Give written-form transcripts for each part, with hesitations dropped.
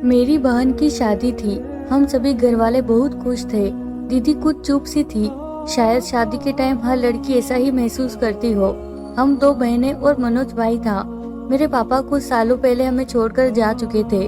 मेरी बहन की शादी थी। हम सभी घर वाले बहुत खुश थे। दीदी कुछ चुप सी थी। शायद शादी के टाइम हर लड़की ऐसा ही महसूस करती हो। हम दो बहनें और मनोज भाई था। मेरे पापा कुछ सालों पहले हमें छोड़कर जा चुके थे।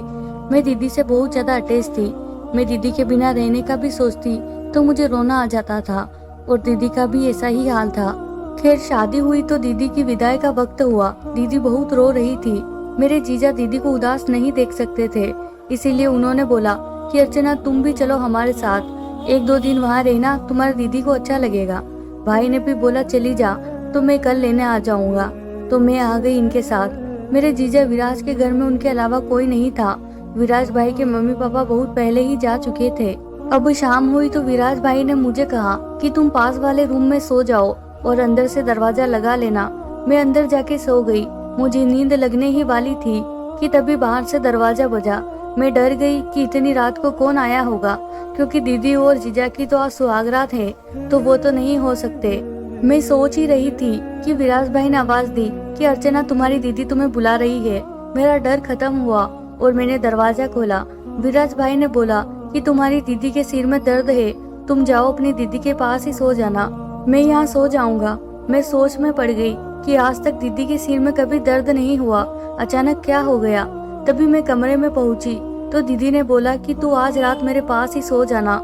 मैं दीदी से बहुत ज्यादा अटैच थी। मैं दीदी के बिना रहने का भी सोचती तो मुझे रोना आ जाता था और दीदी का भी ऐसा ही हाल था। खैर शादी हुई तो दीदी की विदाई का वक्त हुआ। दीदी बहुत रो रही थी। मेरे जीजा दीदी को उदास नहीं देख सकते थे, इसीलिए उन्होंने बोला कि अर्चना तुम भी चलो हमारे साथ, एक दो दिन वहाँ रहना, तुम्हारी दीदी को अच्छा लगेगा। भाई ने भी बोला चली जा, तो मैं कल लेने आ जाऊंगा। तो मैं आ गई इनके साथ। मेरे जीजा विराज के घर में उनके अलावा कोई नहीं था। विराज भाई के मम्मी पापा बहुत पहले ही जा चुके थे। अब शाम हुई तो विराज भाई ने मुझे कहा कि तुम पास वाले रूम में सो जाओ और अंदर से दरवाजा लगा लेना। मैं अंदर जाके सो गई। मुझे नींद लगने ही वाली थी कि तभी बाहर से दरवाजा बजा। मैं डर गई कि इतनी रात को कौन आया होगा, क्योंकि दीदी और जीजा की तो आज सुहागरात है, तो वो तो नहीं हो सकते। मैं सोच ही रही थी कि विराज भाई ने आवाज दी कि अर्चना तुम्हारी दीदी तुम्हें बुला रही है। मेरा डर खत्म हुआ और मैंने दरवाजा खोला। विराज भाई ने बोला कि तुम्हारी दीदी के सिर में दर्द है, तुम जाओ अपनी दीदी के पास ही सो जाना। मैं यहाँ सो जाऊंगा। मैं सोच में पड़ गई कि आज तक दीदी के सिर में कभी दर्द नहीं हुआ, अचानक क्या हो गया। तभी मैं कमरे में पहुंची तो दीदी ने बोला कि तू आज रात मेरे पास ही सो जाना।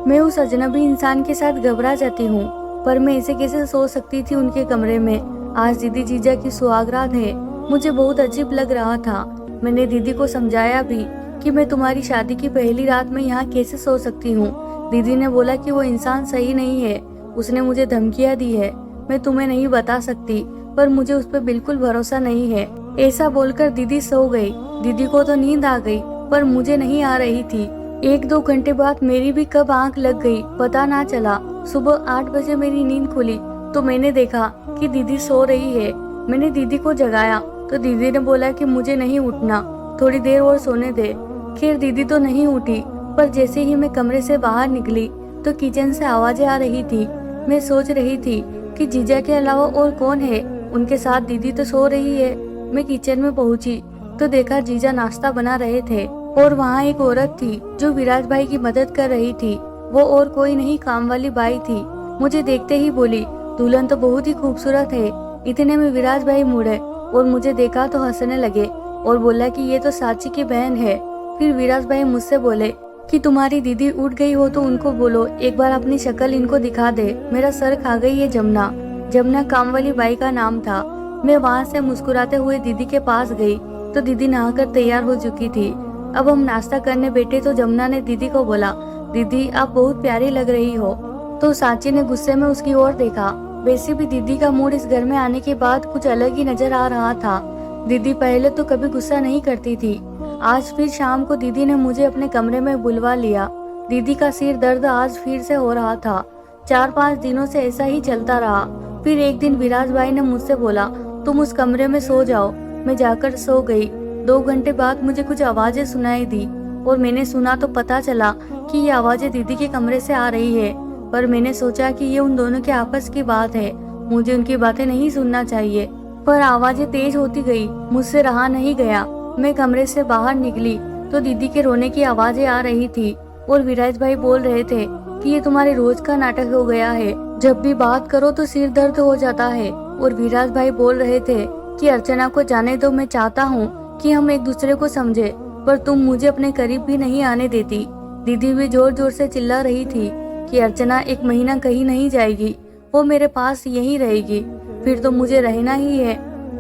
मैं उस अजनबी इंसान के साथ घबरा जाती हूँ, पर मैं ऐसे कैसे सो सकती थी उनके कमरे में। आज दीदी जीजा की सुहागरात है। मुझे बहुत अजीब लग रहा था। मैंने दीदी को समझाया भी कि मैं तुम्हारी शादी की पहली रात में यहाँ कैसे सो सकती हूँ। दीदी ने बोला कि वो इंसान सही नहीं है, उसने मुझे धमकियाँ दी है। मैं तुम्हें नहीं बता सकती, पर मुझे उस पर बिल्कुल भरोसा नहीं है। ऐसा बोलकर दीदी सो गई। दीदी को तो नींद आ गई, पर मुझे नहीं आ रही थी। एक दो घंटे बाद मेरी भी कब आंख लग गई पता ना चला। सुबह 8 बजे मेरी नींद खुली तो मैंने देखा कि दीदी सो रही है। मैंने दीदी को जगाया तो दीदी ने बोला कि मुझे नहीं उठना, थोड़ी देर और सोने दे। खैर दीदी तो नहीं उठी, पर जैसे ही मैं कमरे से बाहर निकली तो किचन से आवाजें आ रही थी। मैं सोच रही थी कि जीजा के अलावा और कौन है, उनके साथ दीदी तो सो रही है। मैं किचन में पहुंची तो देखा जीजा नाश्ता बना रहे थे और वहाँ एक औरत थी जो विराज भाई की मदद कर रही थी। वो और कोई नहीं, काम वाली बाई थी। मुझे देखते ही बोली दुल्हन तो बहुत ही खूबसूरत है। इतने में विराज भाई मुड़े और मुझे देखा तो हंसने लगे और बोला कि ये तो साची की बहन है। फिर विराज भाई मुझसे बोले कि तुम्हारी दीदी उठ गई हो तो उनको बोलो एक बार अपनी शक्ल इनको दिखा दे। मेरा सर खा गई है जमुना। जमुना काम वाली बाई का नाम था। मैं वहाँ से मुस्कुराते हुए दीदी के पास गई तो दीदी नहाकर तैयार हो चुकी थी। अब हम नाश्ता करने बैठे तो जमुना ने दीदी को बोला दीदी आप बहुत प्यारी लग रही हो। तो साची ने गुस्से में उसकी ओर देखा। वैसे भी दीदी का मूड इस घर में आने के बाद कुछ अलग ही नजर आ रहा था। दीदी पहले तो कभी गुस्सा नहीं करती थी। आज फिर शाम को दीदी ने मुझे अपने कमरे में बुलवा लिया। दीदी का सिर दर्द आज फिर से हो रहा था। 4-5 दिनों से ऐसा ही चलता रहा। फिर एक दिन विराज भाई ने मुझसे बोला तुम उस कमरे में सो जाओ। मैं जाकर सो गई। 2 घंटे बाद मुझे कुछ आवाजें सुनाई दी और मैंने सुना तो पता चला कि ये आवाजें दीदी के कमरे से आ रही है। पर मैंने सोचा कि ये उन दोनों के आपस की बात है, मुझे उनकी बातें नहीं सुनना चाहिए। पर आवाजें तेज होती गई, मुझसे रहा नहीं गया। मैं कमरे से बाहर निकली तो दीदी के रोने की आवाजें आ रही थी और विराज भाई बोल रहे थे कि ये तुम्हारे रोज का नाटक हो गया है, जब भी बात करो तो सिर दर्द हो जाता है। और विराज भाई बोल रहे थे कि अर्चना को जाने दो, मैं चाहता हूँ कि हम एक दूसरे को समझे, पर तुम मुझे अपने करीब भी नहीं आने देती। दीदी भी जोर जोर से चिल्ला रही थी कि अर्चना 1 महीना कहीं नहीं जाएगी, वो मेरे पास यहीं रहेगी, फिर तो मुझे रहना ही है।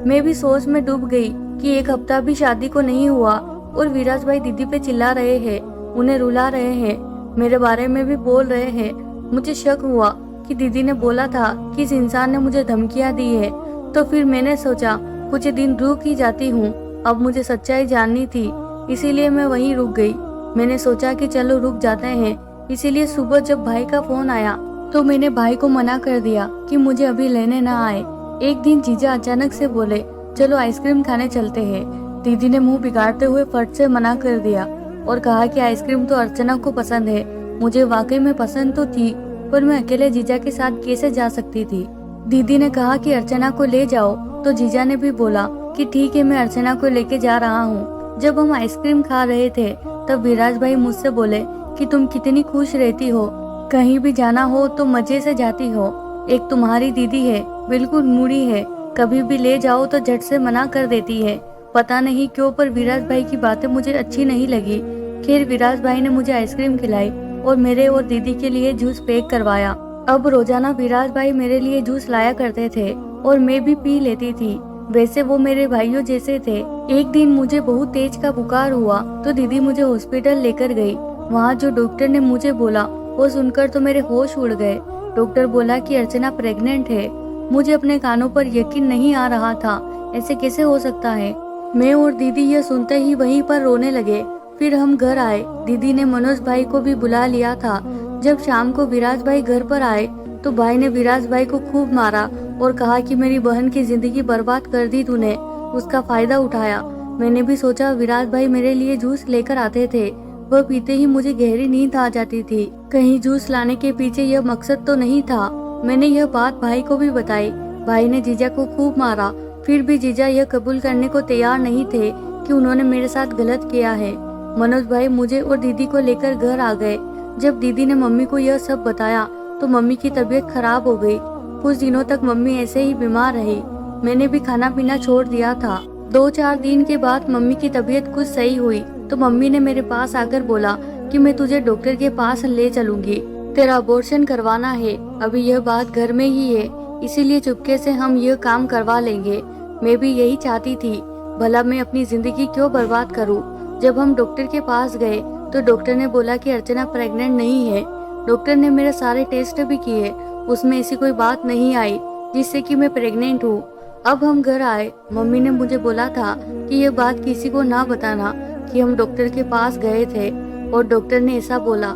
मैं भी सोच में डूब गई कि 1 हफ्ता भी शादी को नहीं हुआ और विराज भाई दीदी पे चिल्ला रहे हैं, उन्हें रुला रहे हैं, मेरे बारे में भी बोल रहे हैं। मुझे शक हुआ कि दीदी ने बोला था कि इस इंसान ने मुझे धमकियां दी है। तो फिर मैंने सोचा कुछ दिन रुक ही जाती हूँ। अब मुझे सच्चाई जाननी थी, इसीलिए मैं वहीं रुक गई। मैंने सोचा कि चलो रुक जाते हैं। इसीलिए सुबह जब भाई का फोन आया तो मैंने भाई को मना कर दिया कि मुझे अभी लेने ना आए। एक दिन जीजा अचानक से बोले चलो आइसक्रीम खाने चलते हैं। दीदी ने मुंह बिगाड़ते हुए फट से मना कर दिया और कहा कि आइसक्रीम तो अर्चना को पसंद है। मुझे वाकई में पसंद तो थी, पर मैं अकेले जीजा के साथ कैसे जा सकती थी। दीदी ने कहा कि अर्चना को ले जाओ, तो जीजा ने भी बोला कि ठीक है मैं अर्चना को लेके जा रहा हूँ। जब हम आइसक्रीम खा रहे थे तब विराज भाई मुझसे बोले कि तुम कितनी खुश रहती हो, कहीं भी जाना हो तो मजे से जाती हो। एक तुम्हारी दीदी है, बिल्कुल मूड़ी है, कभी भी ले जाओ तो झट से मना कर देती है। पता नहीं क्यों पर विराज भाई की बातें मुझे अच्छी नहीं लगी। खैर विराज भाई ने मुझे आइसक्रीम खिलाई और मेरे और दीदी के लिए जूस पैक करवाया। अब रोजाना विराज भाई मेरे लिए जूस लाया करते थे और मैं भी पी लेती थी। वैसे वो मेरे भाइयों जैसे थे। एक दिन मुझे बहुत तेज का बुखार हुआ तो दीदी मुझे हॉस्पिटल लेकर गई। वहाँ जो डॉक्टर ने मुझे बोला वो सुनकर तो मेरे होश उड़ गए। डॉक्टर बोला कि अर्चना प्रेग्नेंट है। मुझे अपने कानों पर यकीन नहीं आ रहा था, ऐसे कैसे हो सकता है। मैं और दीदी यह सुनते ही वहीं पर रोने लगे। फिर हम घर आए। दीदी ने मनोज भाई को भी बुला लिया था। जब शाम को विराज भाई घर पर आए तो भाई ने विराज भाई को खूब मारा और कहा कि मेरी बहन की जिंदगी बर्बाद कर दी तूने, उसका फायदा उठाया। मैंने भी सोचा विराज भाई मेरे लिए जूस लेकर आते थे, वह पीते ही मुझे गहरी नींद आ जाती थी। कहीं जूस लाने के पीछे यह मकसद तो नहीं था। मैंने यह बात भाई को भी बताई। भाई ने जीजा को खूब मारा। फिर भी जीजा यह कबूल करने को तैयार नहीं थे कि उन्होंने मेरे साथ गलत किया है। मनोज भाई मुझे और दीदी को लेकर घर आ गए। जब दीदी ने मम्मी को यह सब बताया तो मम्मी की तबीयत खराब हो गई। कुछ दिनों तक मम्मी ऐसे ही बीमार रही। मैंने भी खाना पीना छोड़ दिया था। 2-4 दिन के बाद मम्मी की तबीयत कुछ सही हुई तो मम्मी ने मेरे पास आकर बोला कि मैं तुझे डॉक्टर के पास ले चलूंगी, तेरा अबॉर्शन करवाना है। अभी यह बात घर में ही है, इसीलिए चुपके से हम यह काम करवा लेंगे। मैं भी यही चाहती थी, भला मैं अपनी जिंदगी क्यों बर्बाद करूं। जब हम डॉक्टर के पास गए तो डॉक्टर ने बोला कि अर्चना प्रेग्नेंट नहीं है। डॉक्टर ने मेरे सारे टेस्ट भी किए, उसमें ऐसी कोई बात नहीं आई जिससे कि मैं प्रेग्नेंट हूँ। अब हम घर आए। मम्मी ने मुझे बोला था कि यह बात किसी को ना बताना कि हम डॉक्टर के पास गए थे और डॉक्टर ने ऐसा बोला।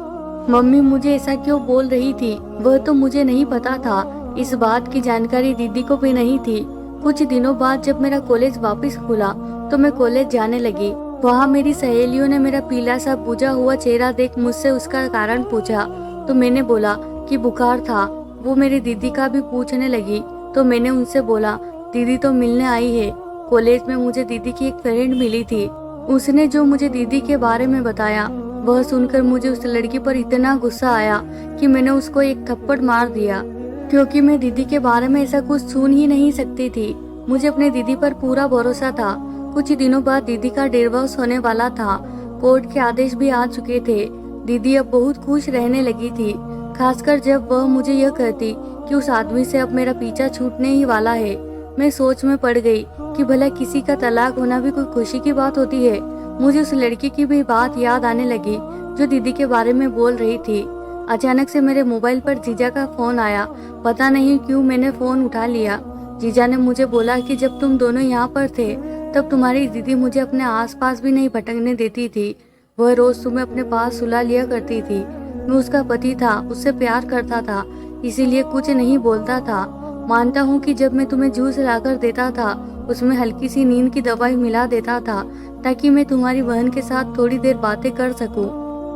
मम्मी मुझे ऐसा क्यों बोल रही थी वह तो मुझे नहीं पता था। इस बात की जानकारी दीदी को भी नहीं थी। कुछ दिनों बाद जब मेरा कॉलेज वापस खुला तो मैं कॉलेज जाने लगी। वहाँ मेरी सहेलियों ने मेरा पीला सा बुझा हुआ चेहरा देख मुझसे उसका कारण पूछा तो मैंने बोला कि बुखार था। वो मेरी दीदी का भी पूछने लगी तो मैंने उनसे बोला दीदी तो मिलने आई है। कॉलेज में मुझे दीदी की एक फ्रेंड मिली थी। उसने जो मुझे दीदी के बारे में बताया वह सुनकर मुझे उस लड़की पर इतना गुस्सा आया कि मैंने उसको एक थप्पड़ मार दिया, क्योंकि मैं दीदी के बारे में ऐसा कुछ सुन ही नहीं सकती थी। मुझे अपने दीदी पर पूरा भरोसा था। कुछ दिनों बाद दीदी का डिवोर्स होने वाला था। कोर्ट के आदेश भी आ चुके थे। दीदी अब बहुत खुश रहने लगी थी, खासकर जब वह मुझे यह कहती कि उस आदमी से अब मेरा पीछा छूटने ही वाला है। मैं सोच में पड़ गई कि भला किसी का तलाक होना भी कोई खुशी की बात होती है। मुझे उस लड़की की भी बात याद आने लगी जो दीदी के बारे में बोल रही थी। अचानक से मेरे मोबाइल पर जीजा का फोन आया। पता नहीं क्यों मैंने फोन उठा लिया। जीजा ने मुझे बोला कि जब तुम दोनों यहाँ पर थे तब तुम्हारी दीदी मुझे अपने आसपास भी नहीं भटकने देती थी। वह रोज तुम्हें अपने पास सुला लिया करती थी। मैं उसका पति था, उससे प्यार करता था, इसीलिए कुछ नहीं बोलता था। मानता हूँ कि जब मैं तुम्हें जूस लाकर देता था उसमें हल्की सी नींद की दवाई मिला देता था ताकि मैं तुम्हारी बहन के साथ थोड़ी देर बातें कर सकूं,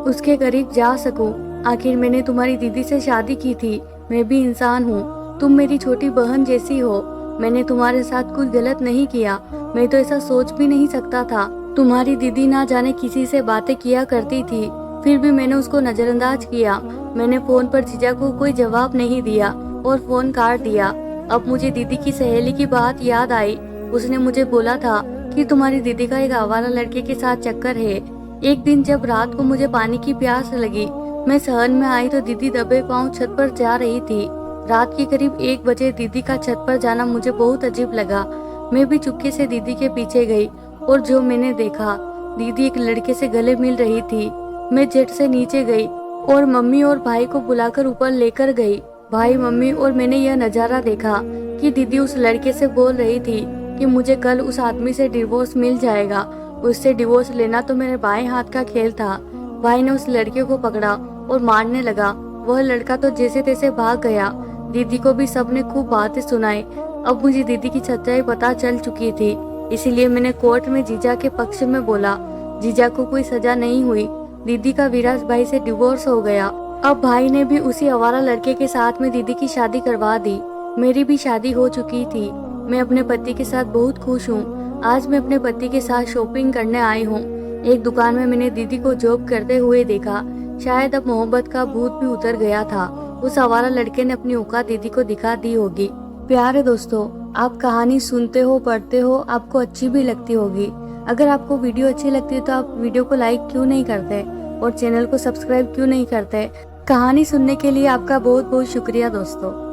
उसके करीब जा सकूं। आखिर मैंने तुम्हारी दीदी से शादी की थी। मैं भी इंसान हूँ, तुम मेरी छोटी बहन जैसी हो। मैंने तुम्हारे साथ कुछ गलत नहीं किया। मैं तो ऐसा सोच भी नहीं सकता था। तुम्हारी दीदी ना जाने किसी से बातें किया करती थी, फिर भी मैंने उसको नजरअंदाज किया। मैंने फोन पर जीजा को कोई जवाब नहीं दिया और फोन काट दिया। अब मुझे दीदी की सहेली की बात याद आई। उसने मुझे बोला था कि तुम्हारी दीदी का एक आवारा लड़के के साथ चक्कर है। एक दिन जब रात को मुझे पानी की प्यास लगी, मैं सहन में आई तो दीदी दबे पांव छत पर जा रही थी। रात के करीब 1 बजे दीदी का छत पर जाना मुझे बहुत अजीब लगा। मैं भी चुपके से दीदी के पीछे गई और जो मैंने देखा, दीदी एक लड़के से गले मिल रही थी। मैं झट से नीचे गई और मम्मी और भाई को बुलाकर ऊपर लेकर गई। भाई, मम्मी और मैंने यह नजारा देखा कि दीदी उस लड़के से बोल रही थी कि मुझे कल उस आदमी से डिवोर्स मिल जाएगा। उससे डिवोर्स लेना तो मेरे बाएं हाथ का खेल था। भाई ने उस लड़के को पकड़ा और मारने लगा। वह लड़का तो जैसे तैसे भाग गया। दीदी को भी सबने खूब बातें सुनाई। अब मुझे दीदी की सच्चाई पता चल चुकी थी, इसीलिए मैंने कोर्ट में जीजा के पक्ष में बोला। जीजा को कोई सजा नहीं हुई। दीदी का विराज भाई से डिवोर्स हो गया। अब भाई ने भी उसी आवारा लड़के के साथ में दीदी की शादी करवा दी। मेरी भी शादी हो चुकी थी। मैं अपने पति के साथ बहुत खुश हूँ। आज मैं अपने पति के साथ शॉपिंग करने आई हूँ। एक दुकान में मैंने दीदी को जॉब करते हुए देखा। शायद अब मोहब्बत का भूत भी उतर गया था। उस आवारा लड़के ने अपनी औकात दीदी को दिखा दी होगी। प्यारे दोस्तों, आप कहानी सुनते हो, पढ़ते हो, आपको अच्छी भी लगती होगी। अगर आपको वीडियो अच्छी लगती है तो आप वीडियो को लाइक क्यों नहीं करते और चैनल को सब्सक्राइब क्यों नहीं करते। कहानी सुनने के लिए आपका बहुत बहुत शुक्रिया दोस्तों।